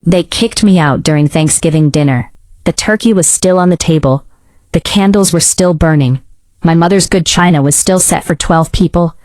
They kicked me out during Thanksgiving dinner. The turkey was still on the table. The candles were still burning. My mother's good china was still set for 12 people,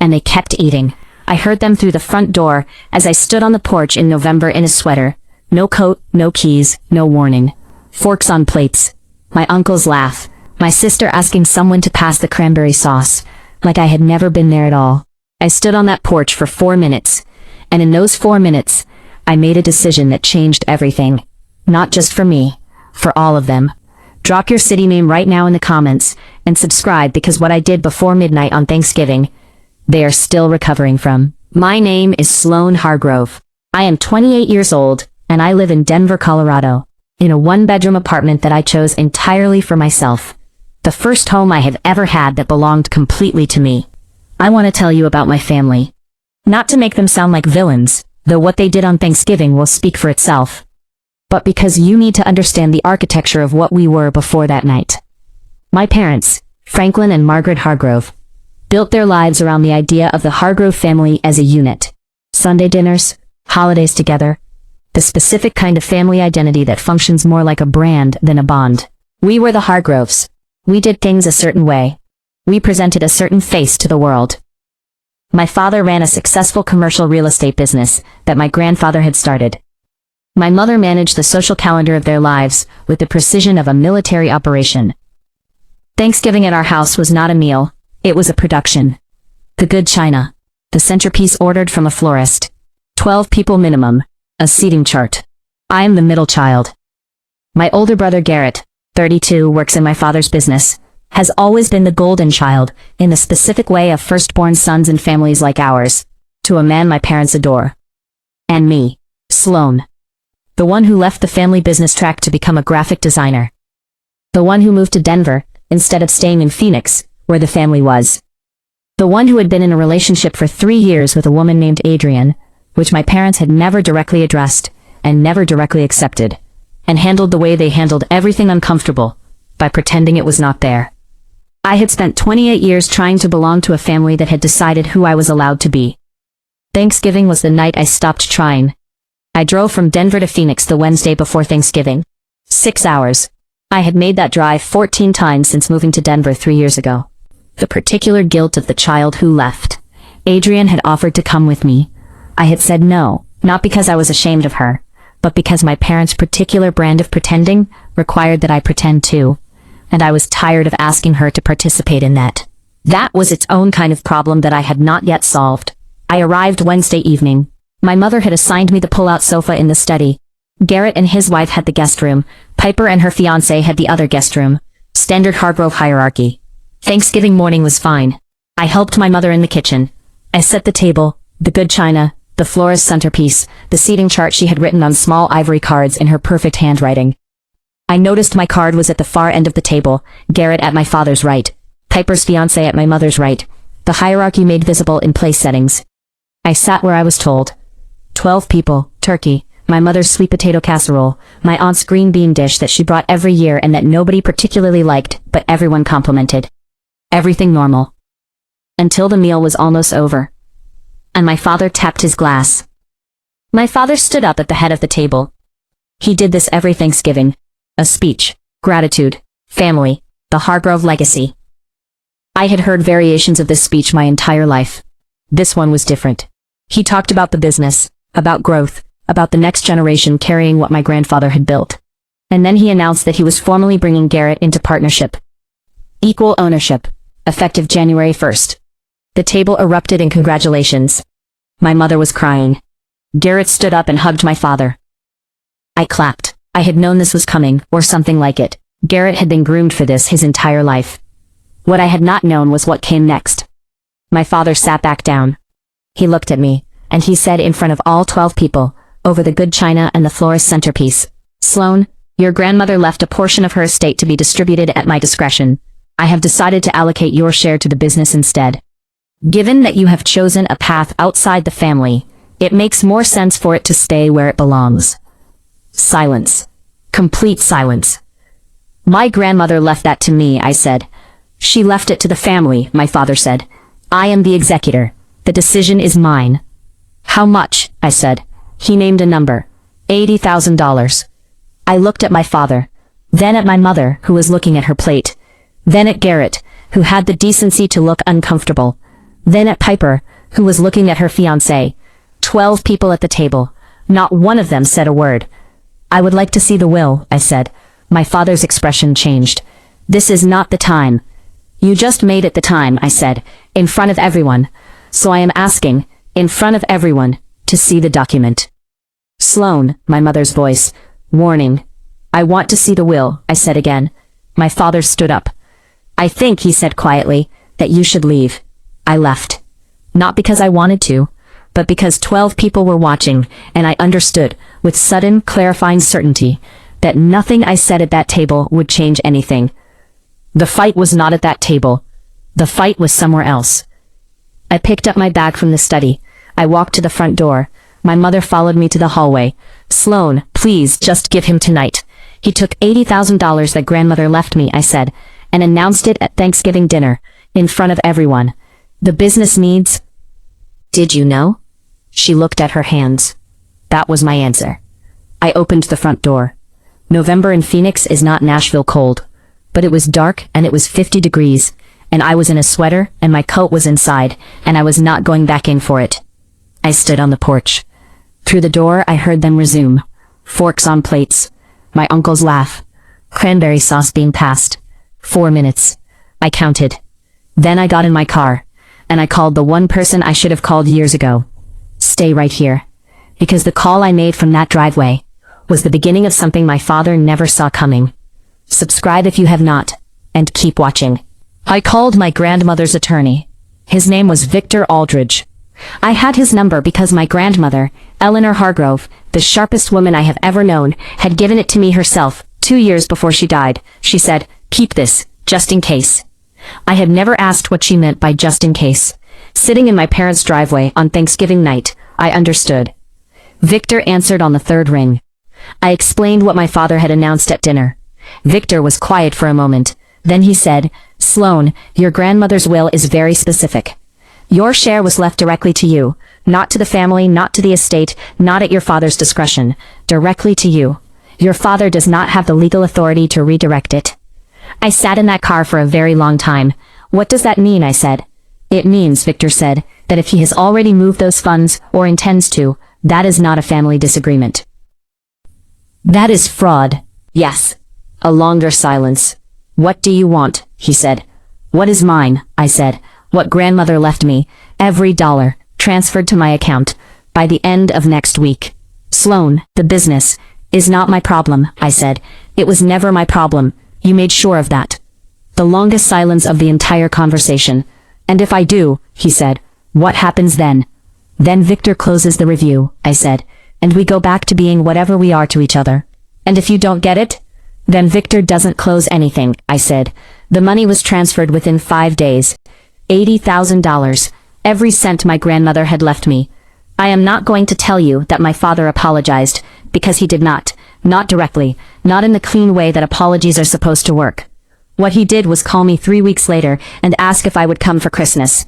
and they kept eating. I heard them through the front door as I stood on the porch in November in a sweater. No coat, no keys, no warning. Forks on plates. My uncle's laugh. My sister asking someone to pass the cranberry sauce, like I had never been there at all. I stood on that porch for 4 minutes, and in those 4 minutes, I made a decision that changed everything. Not just for me, for all of them. Drop your city name right now in the comments, and subscribe because what I did before midnight on Thanksgiving, they are still recovering from. My name is Sloan Hargrove. I am 28 years old, and I live in Denver, Colorado, in a one-bedroom apartment that I chose entirely for myself. The first home I have ever had that belonged completely to me. I want to tell you about my family. Not to make them sound like villains, though what they did on Thanksgiving will speak for itself, but because you need to understand the architecture of what we were before that night. My parents, Franklin and Margaret Hargrove, built their lives around the idea of the Hargrove family as a unit. Sunday dinners, holidays together, the specific kind of family identity that functions more like a brand than a bond. We were the Hargroves. We did things a certain way. We presented a certain face to the world. My father ran a successful commercial real estate business that my grandfather had started. My mother managed the social calendar of their lives with the precision of a military operation. Thanksgiving at our house was not a meal, it was a production. The good china, the centerpiece ordered from a florist, 12 people minimum, a seating chart. I am the middle child. My older brother Garrett, 32, works in my father's business, has always been the golden child, in the specific way of firstborn sons in families like ours, to a man my parents adore. And me, Sloan. The one who left the family business track to become a graphic designer. The one who moved to Denver, instead of staying in Phoenix, where the family was. The one who had been in a relationship for 3 years with a woman named Adrian, which my parents had never directly addressed, and never directly accepted, and handled the way they handled everything uncomfortable, by pretending it was not there. I had spent 28 years trying to belong to a family that had decided who I was allowed to be. Thanksgiving was the night I stopped trying. I drove from Denver to Phoenix the Wednesday before Thanksgiving. 6 hours. I had made that drive 14 times since moving to Denver 3 years ago. The particular guilt of the child who left. Adrian had offered to come with me. I had said no, not because I was ashamed of her, but because my parents' particular brand of pretending required that I pretend too. And I was tired of asking her to participate in that. That was its own kind of problem that I had not yet solved. I arrived Wednesday evening. My mother had assigned me the pull-out sofa in the study. Garrett and his wife had the guest room. Piper and her fiancé had the other guest room. Standard Hargrove hierarchy. Thanksgiving morning was fine. I helped my mother in the kitchen. I set the table, the good china, the florist's centerpiece, the seating chart she had written on small ivory cards in her perfect handwriting. I noticed my card was at the far end of the table, Garrett at my father's right, Piper's fiancé at my mother's right, the hierarchy made visible in place settings. I sat where I was told. 12 people, turkey, my mother's sweet potato casserole, my aunt's green bean dish that she brought every year and that nobody particularly liked, but everyone complimented. Everything normal. Until the meal was almost over. And my father tapped his glass. My father stood up at the head of the table. He did this every Thanksgiving. A speech, gratitude, family, the Hargrove legacy. I had heard variations of this speech my entire life. This one was different. He talked about the business, about growth, about the next generation carrying what my grandfather had built. And then he announced that he was formally bringing Garrett into partnership. Equal ownership, effective January 1st. The table erupted in congratulations. My mother was crying. Garrett stood up and hugged my father. I clapped. I had known this was coming, or something like it. Garrett had been groomed for this his entire life. What I had not known was what came next. My father sat back down. He looked at me, and he said in front of all 12 people, over the good china and the florist's centerpiece, "Sloan, your grandmother left a portion of her estate to be distributed at my discretion. I have decided to allocate your share to the business instead. Given that you have chosen a path outside the family, it makes more sense for it to stay where it belongs." Silence. Complete silence. "My grandmother left that to me," I said. "She left it to the family," my father said. "I am the executor. The decision is mine." "How much?" I said. He named a number. $80,000. I looked at my father, then at my mother, who was looking at her plate, then at Garrett, who had the decency to look uncomfortable, then at Piper, who was looking at her fiancé. 12 people at the table. Not one of them said a word. I would like to see the will, I said. My father's expression changed. This is not the time. You just made it the time, I said, in front of everyone. So I am asking, in front of everyone, to see the document. Sloane, my mother's voice. Warning. I want to see the will, I said again. My father stood up. I think, he said quietly, that you should leave. I left. Not because I wanted to, but because 12 people were watching, and I understood, with sudden, clarifying certainty, that nothing I said at that table would change anything. The fight was not at that table. The fight was somewhere else. I picked up my bag from the study. I walked to the front door. My mother followed me to the hallway. Sloane, please, just give him tonight. He took $80,000 that grandmother left me, I said, and announced it at Thanksgiving dinner, in front of everyone. The business needs... Did you know? She looked at her hands. That was my answer. I opened the front door. November in Phoenix is not Nashville cold, but it was dark and it was 50 degrees, and I was in a sweater and my coat was inside, and I was not going back in for it. I stood on the porch. Through the door I heard them resume. Forks on plates. My uncle's laugh. Cranberry sauce being passed. 4 minutes. I counted. Then I got in my car, and I called the one person I should have called years ago. Stay right here. Because the call I made from that driveway was the beginning of something my father never saw coming. Subscribe if you have not, and keep watching. I called my grandmother's attorney. His name was Victor Aldridge. I had his number because my grandmother, Eleanor Hargrove, the sharpest woman I have ever known, had given it to me herself 2 years before she died. She said, "Keep this, just in case." I had never asked what she meant by just in case. Sitting in my parents' driveway on Thanksgiving night, I understood. Victor answered on the third ring. I explained what my father had announced at dinner. Victor was quiet for a moment. Then he said, "Sloane, your grandmother's will is very specific. Your share was left directly to you, not to the family, not to the estate, not at your father's discretion, directly to you. Your father does not have the legal authority to redirect it." I sat in that car for a very long time. "What does that mean?" I said. "It means," Victor said, "that if he has already moved those funds, or intends to, that is not a family disagreement. That is fraud." "Yes." A longer silence. "What do you want?" he said. "What is mine?" I said. "What grandmother left me, every dollar, transferred to my account, by the end of next week." "Sloane, the business, is not my problem," I said. "It was never my problem. You made sure of that." The longest silence of the entire conversation. "And if I do," he said, "what happens then?" "Then Victor closes the review," I said, "and we go back to being whatever we are to each other." "And if you don't get it?" "Then Victor doesn't close anything," I said. The money was transferred within 5 days. $80,000, every cent my grandmother had left me. I am not going to tell you that my father apologized, because he did not directly, not in the clean way that apologies are supposed to work. What he did was call me 3 weeks later and ask if I would come for Christmas.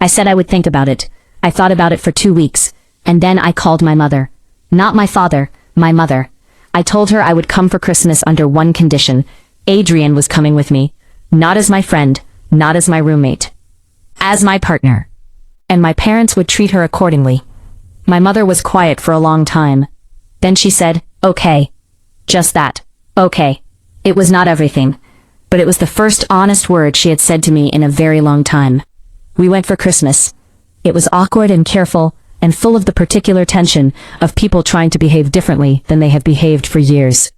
I said I would think about it. I thought about it for 2 weeks, and then I called my mother. Not my father, my mother. I told her I would come for Christmas under one condition. Adrian was coming with me. Not as my friend, not as my roommate. As my partner. And my parents would treat her accordingly. My mother was quiet for a long time. Then she said, "Okay." Just that. Okay. It was not everything, but it was the first honest word she had said to me in a very long time. We went for Christmas. It was awkward and careful, and full of the particular tension of people trying to behave differently than they have behaved for years.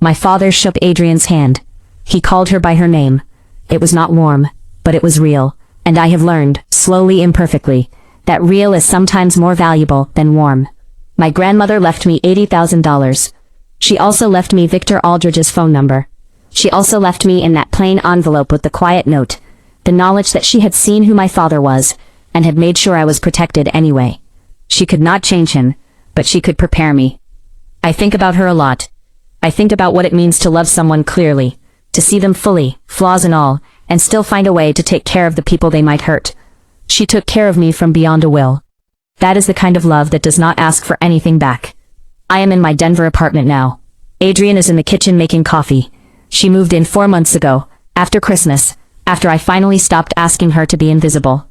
My father shook Adrian's hand. He called her by her name. It was not warm, but it was real, and I have learned, slowly imperfectly, that real is sometimes more valuable than warm. My grandmother left me $80,000. She also left me Victor Aldridge's phone number. She also left me in that plain envelope with the quiet note, the knowledge that she had seen who my father was, and had made sure I was protected anyway. She could not change him, but she could prepare me. I think about her a lot. I think about what it means to love someone clearly, to see them fully, flaws and all, and still find a way to take care of the people they might hurt. She took care of me from beyond a will. That is the kind of love that does not ask for anything back. I am in my Denver apartment now. Adrian is in the kitchen making coffee. She moved in 4 months ago, after Christmas, after I finally stopped asking her to be invisible.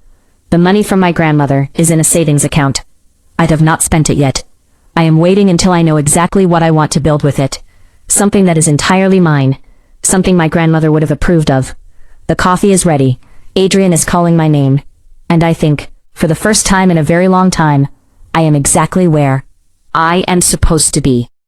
The money from my grandmother is in a savings account. I have not spent it yet. I am waiting until I know exactly what I want to build with it. Something that is entirely mine. Something my grandmother would have approved of. The coffee is ready. Adrian is calling my name. And I think, for the first time in a very long time, I am exactly where I am supposed to be.